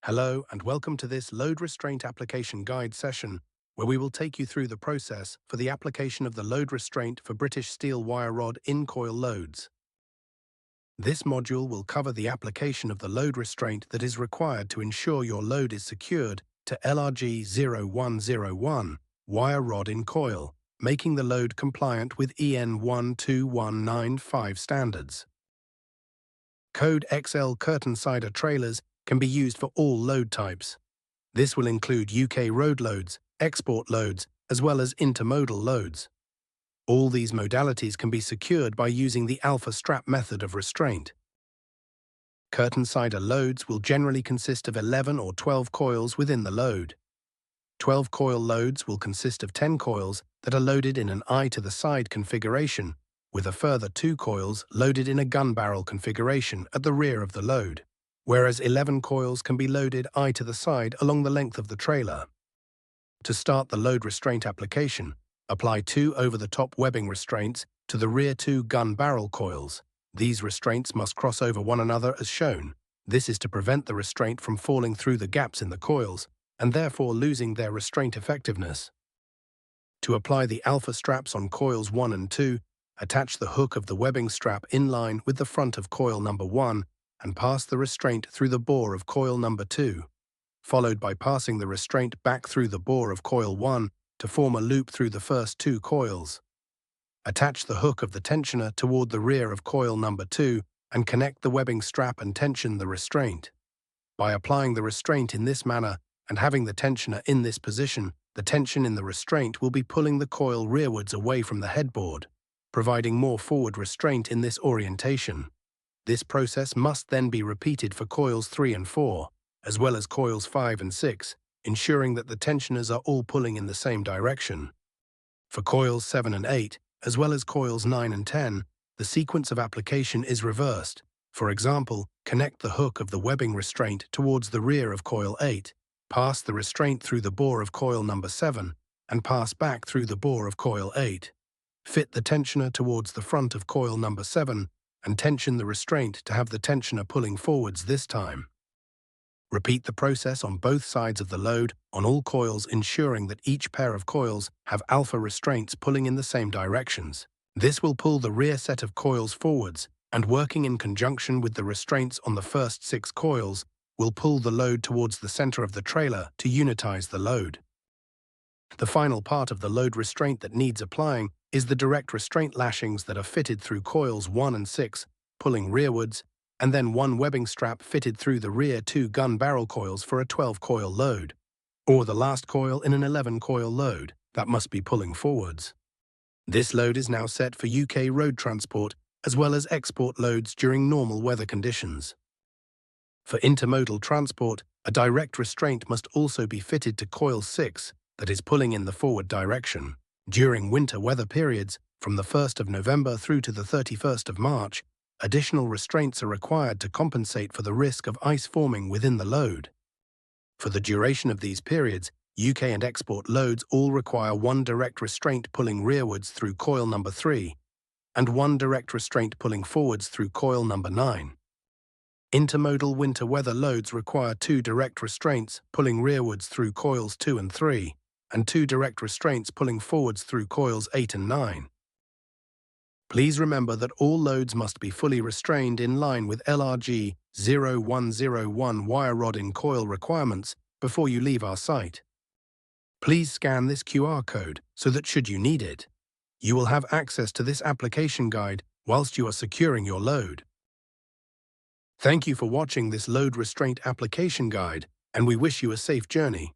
Hello and welcome to this load restraint application guide session where we will take you through the process for the application of the load restraint for British steel wire rod in-coil loads. This module will cover the application of the load restraint that is required to ensure your load is secured to LRG 0101 wire rod in coil, making the load compliant with EN 12195 standards. Code XL Curtainsider trailers can be used for all load types. This will include UK road loads, export loads, as well as intermodal loads. All these modalities can be secured by using the alpha strap method of restraint. Curtainsider loads will generally consist of 11 or 12 coils within the load. 12 coil loads will consist of 10 coils that are loaded in an eye to the side configuration, with a further 2 coils loaded in a gun barrel configuration at the rear of the load, whereas 11 coils can be loaded eye to the side along the length of the trailer. To start the load restraint application, apply 2 over-the-top webbing restraints to the rear 2 gun barrel coils. These restraints must cross over one another as shown. This is to prevent the restraint from falling through the gaps in the coils and therefore losing their restraint effectiveness. To apply the alpha straps on coils 1 and 2, attach the hook of the webbing strap in line with the front of coil number 1 and pass the restraint through the bore of coil number 2, followed by passing the restraint back through the bore of coil 1 to form a loop through the first 2 coils. Attach the hook of the tensioner toward the rear of coil number 2 and connect the webbing strap and tension the restraint. By applying the restraint in this manner and having the tensioner in this position, the tension in the restraint will be pulling the coil rearwards away from the headboard, providing more forward restraint in this orientation. This process must then be repeated for coils 3 and 4, as well as coils 5 and 6, ensuring that the tensioners are all pulling in the same direction. For coils 7 and 8, as well as coils 9 and 10, the sequence of application is reversed. For example, connect the hook of the webbing restraint towards the rear of coil 8, pass the restraint through the bore of coil number 7, and pass back through the bore of coil 8. Fit the tensioner towards the front of coil number 7 and tension the restraint to have the tensioner pulling forwards this time. Repeat the process on both sides of the load on all coils, ensuring that each pair of coils have alpha restraints pulling in the same directions. This will pull the rear set of coils forwards, and working in conjunction with the restraints on the first 6 coils, will pull the load towards the center of the trailer to unitize the load. The final part of the load restraint that needs applying is the direct restraint lashings that are fitted through coils 1 and 6, pulling rearwards, and then 1 webbing strap fitted through the rear 2 gun barrel coils for a 12-coil load, or the last coil in an 11-coil load that must be pulling forwards. This load is now set for UK road transport as well as export loads during normal weather conditions. For intermodal transport, a direct restraint must also be fitted to coil 6 that is pulling in the forward direction. During winter weather periods, from the 1st of November through to the 31st of March, additional restraints are required to compensate for the risk of ice forming within the load. For the duration of these periods, UK and export loads all require 1 direct restraint pulling rearwards through coil number 3 and 1 direct restraint pulling forwards through coil number 9. Intermodal winter weather loads require 2 direct restraints pulling rearwards through coils 2 and 3 and 2 direct restraints pulling forwards through coils 8 and 9. Please remember that all loads must be fully restrained in line with LRG 0101 wire rod in coil requirements before you leave our site. Please scan this QR code so that should you need it, you will have access to this application guide whilst you are securing your load. Thank you for watching this load restraint application guide, and we wish you a safe journey.